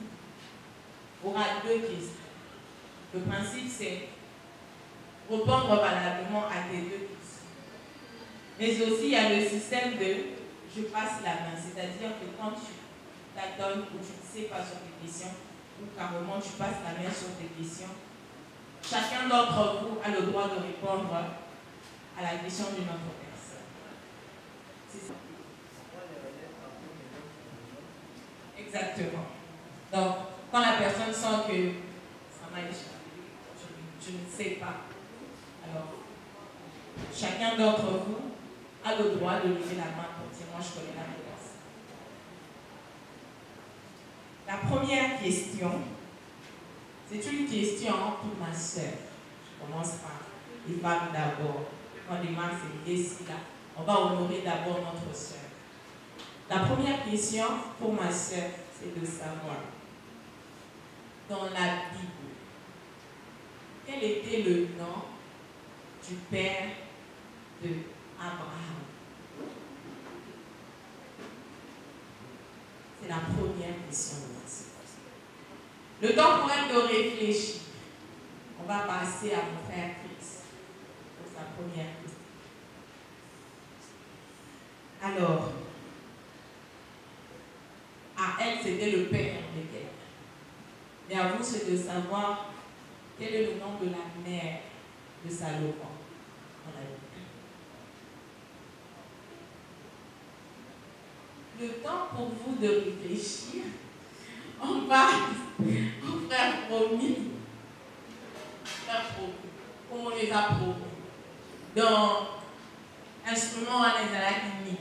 aura 2 questions. Le principe, c'est répondre valablement à tes 2 questions. Mais aussi, il y a le système de je passe la main. C'est-à-dire que quand tu t'adonnes ou tu ne sais pas sur tes questions, ou carrément tu passes la main sur tes questions, chacun d'entre vous a le droit de répondre à la question d'une autre personne. C'est ça. Exactement. Donc, quand la personne sent que ça m'a échappé, je ne sais pas, alors chacun d'entre vous a le droit de lever la main pour dire moi je connais la réponse. La première question, c'est une question pour ma soeur. Je commence par les femmes d'abord. On démarre c'est ici là. On va honorer d'abord notre soeur. La première question pour ma soeur, c'est de savoir, dans la Bible, quel était le nom du père de Abraham? C'est la première question de ma soeur. Le temps pour elle de réfléchir, on va passer à mon frère Chris pour sa première question. Alors, à elle, c'était le père de quelqu'un. Mais à vous, c'est de savoir quel est le nom de la mère de Salomon dans la Bible. Le temps pour vous de réfléchir, on va au frère promis. Frère promis. Comment on les a promis? Dans l'instrument à les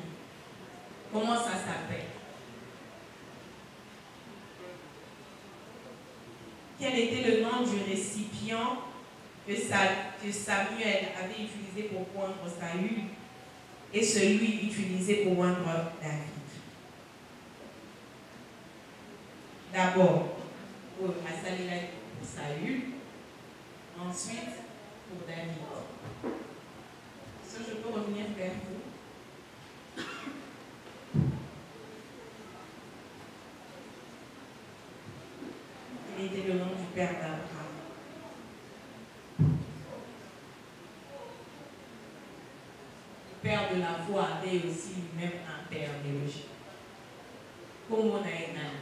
comment ça s'appelle? Quel était le nom du récipient que Samuel avait utilisé pour oindre Saül et celui utilisé pour oindre David? D'abord, pour Saül, ensuite pour David. Est-ce que je peux revenir vers vous? père de la foi est aussi lui-même un père biologique. Comme on a un ami.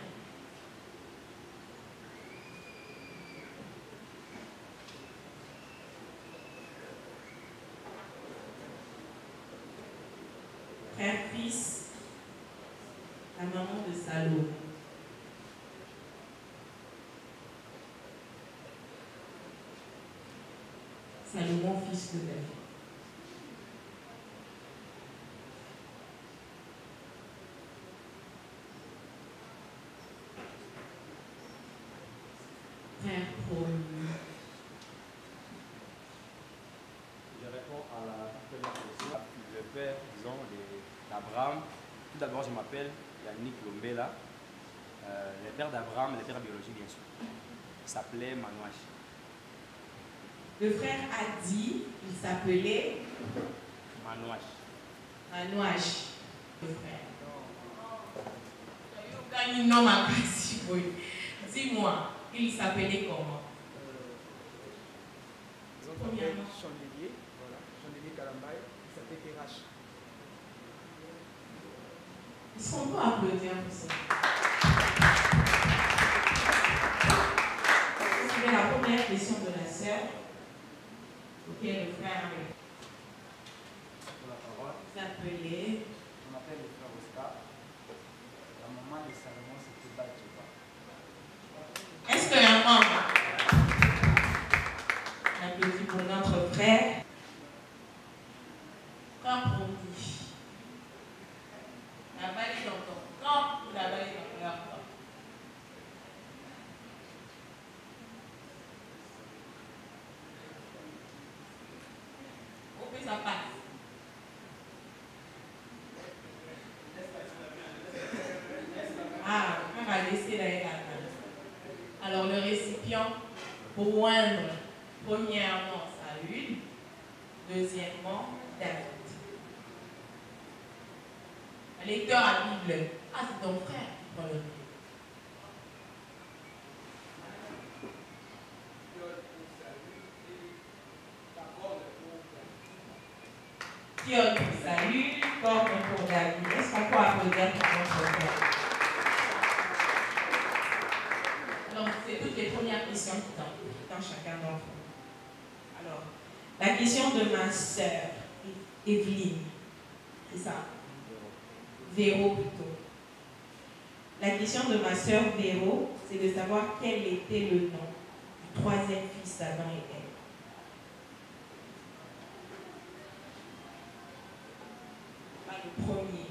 Frère, fils, la maman de Salomon. Salomon, fils de David. Frère promu. Je réponds à la première question. Le père, disons, d'Abraham. Tout d'abord, je m'appelle Yannick Lombela. Le père d'Abraham, le père biologique, bien sûr. Il s'appelait Manouach. Le frère a dit qu'il s'appelait Manouach. Manouach. Le frère. Dis-moi, il s'appelait comment? Ils ont appelé Chandelier, voilà, Chandelier Kalambaye, il s'appelait Terach. Est-ce qu'on peut applaudir pour ça? C'était la première question de la sœur. Ok, le frère s'appelait. On appelle le frère Oscar. La maman de Salomon, c'était Bathsheba. Est-ce qu'il y a un membre? Un applaudit pour notre frère. Quand on dit la balle est dans ton camp ou la balle est dans leur camp? On fait sa passe. Ah, on va laisser la main. Alors le récipient pour oindre premièrement Saül, deuxièmement David. Un lecteur à Bible. Ah, c'est ton frère qui prend le livre. Fiole pour Saül, corne pour David. Est-ce qu'on peut applaudir pour notre frère? Alors, c'est toutes les premières questions qui dans chacun d'entre nous. Alors, la question de ma sœur, Evelyne, c'est ça? Véro plutôt. La question de ma sœur Véro, c'est de savoir quel était le nom du troisième fils d'Adam et Ève. Pas le premier,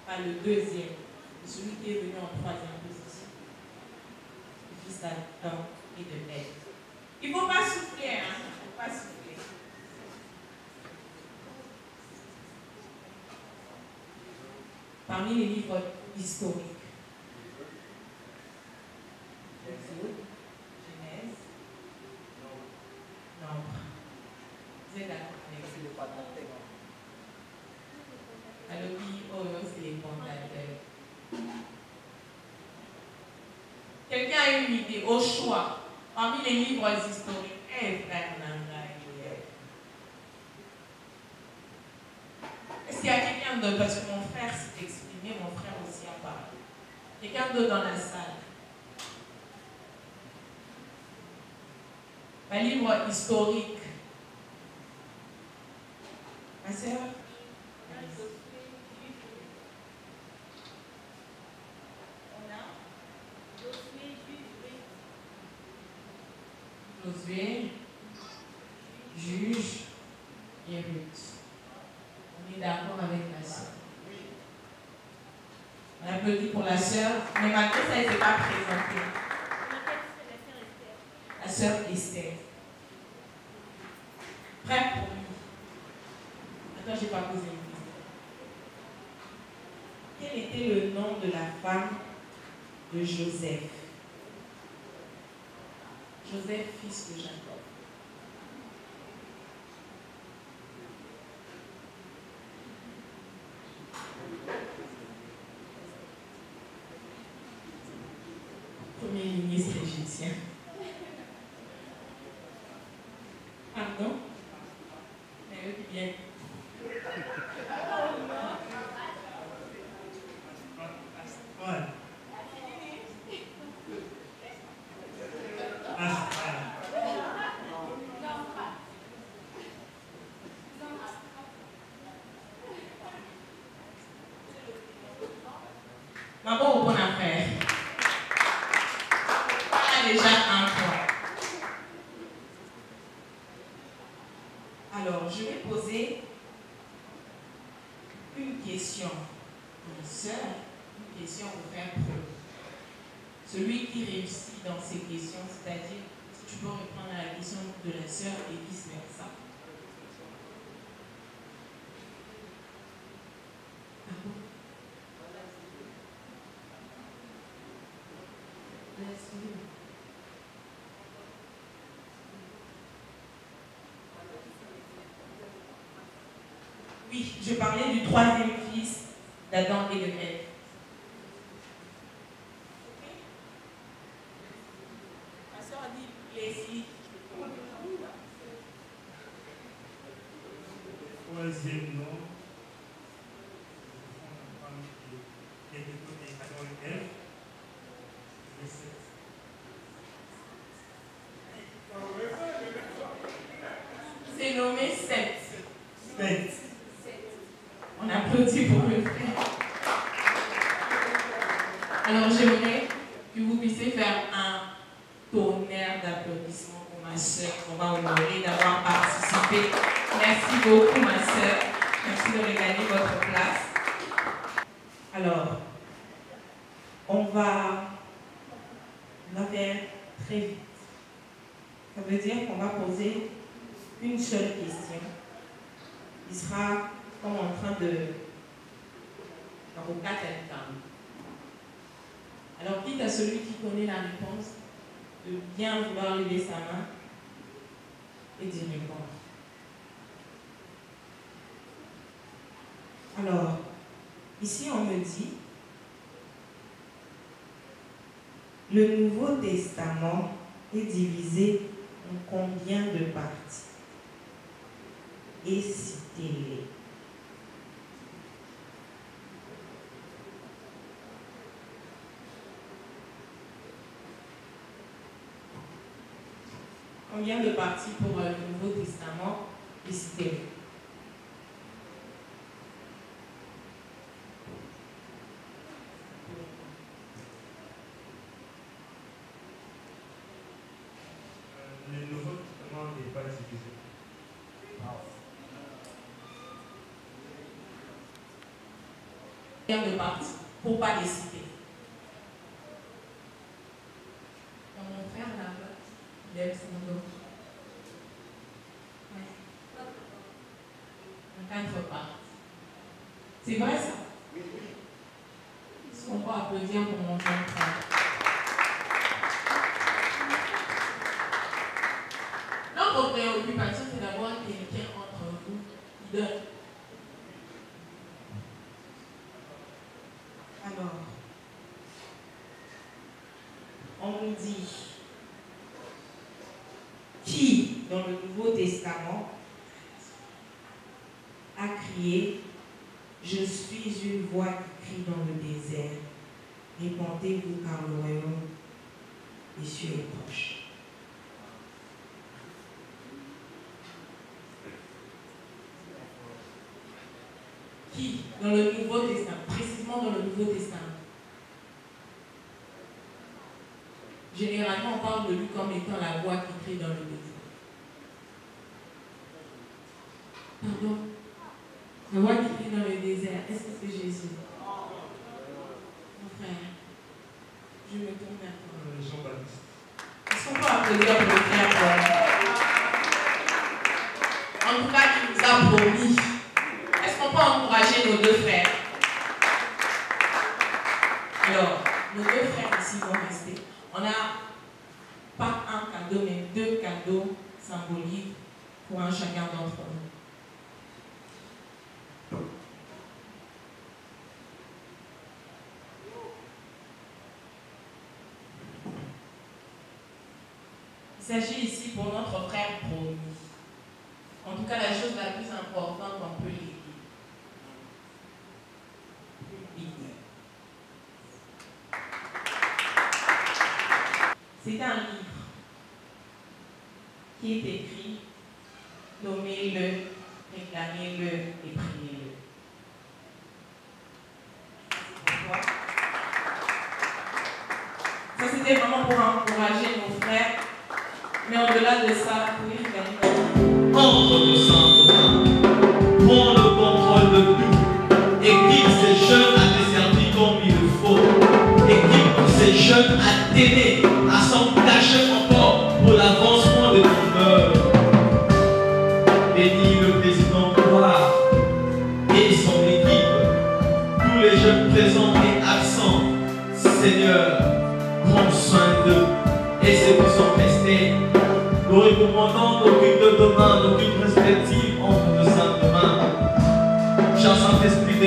pas le deuxième, mais celui qui est venu en troisième position. Le fils d'Adam et de Ève. Il ne faut pas souffler, hein? Il ne faut pas souffler. Parmi les livres historiques, Exode, Genèse, Nombre. Vous êtes d'accord avec ça? Alors, oui, c'est les fondateurs. Quelqu'un a une idée au choix parmi les livres historiques? Est-ce qu'il y a quelqu'un d'autre? Parce que mon frère s'est exprimé, mon frère aussi a parlé. Quelqu'un d'autre dans la salle? Un livre historique. Ma sœur? Josué, Juge et Ruth. On est d'accord avec la sœur. On applaudit pour la sœur, mais malgré ça, elle ne s'est pas présentée. La sœur Esther. Frère pour lui. Attends, je n'ai pas posé une question. Quel était le nom de la femme de Joseph? Joseph, fils de Jacob. Premier ministre égyptien. Pardon? Mais eux qui viennent. Ma bonne affaire. Voilà déjà un point. Alors, je vais poser une question à ma soeur, une question au frère pro. Celui qui réussit dans ces questions, c'est-à-dire, si tu peux reprendre la question de la soeur et vice-versa. Oui, je parlais du troisième fils d'Adam et de Ève. Ma soeur a dit les filles. Le troisième nom, qui est de côté Adam et Ève, le 7. C'est nommé Seth. 7. On applaudit pour le frère. Alors j'aimerais que vous puissiez faire un tonnerre d'applaudissements pour ma soeur qu'on va honorer d'avoir participé. Merci beaucoup ma soeur. Merci de regagner votre place. Alors, on va faire très vite. Ça veut dire qu'on va poser une seule question. Il sera comme en train de avocat et femme. Alors, quitte à celui qui connaît la réponse, de bien vouloir lever sa main et d'y répondre. Alors, ici on me dit, le Nouveau Testament est divisé en combien de parties? Et citez-les. Combien de parties pour le Nouveau Testament? Et citez-les. Le Nouveau Testament n'est pas divisé. Combien de parties pour ne pas les citer? Dans mon frère là-bas, il aime son dos. En 4 parties. C'est vrai ça? Oui, oui. Est-ce qu'on peut applaudir pour mon jeune frère? Notre préoccupation, c'est d'avoir quelqu'un entre vous qui donne. Alors, on nous dit qui, dans le Nouveau Testament, a crié « Je suis une voix qui crie dans le désert, répandez-vous car le royaume des cieux est proche. » Qui, dans le Nouveau Testament, précisément dans le Nouveau Testament? Généralement, on parle de lui comme étant la voix qui crie dans le désert. Pardon? La voix qui crie dans le désert, est-ce que c'est Jésus? Mon frère, je me tourne vers toi. Jean-Baptiste. Est-ce qu'on peut applaudir pour le frère? En tout cas, il nous a promis. Est-ce qu'on peut encourager nos deux frères? Alors, nos deux frères ici vont rester. On n'a pas un cadeau, mais 2 cadeaux symboliques pour un chacun d'entre nous. Il s'agit ici pour notre frère promis. En tout cas, la chose la plus importante qu'on peut lire. C'est un livre qui est écrit, nommez-le, réclamez-le et priez-le. Pourquoi?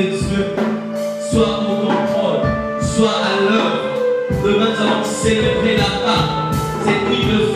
de Dieu soit au contrôle, soit à l'œuvre. Demain, nous allons célébrer la Pâque, cette nuit de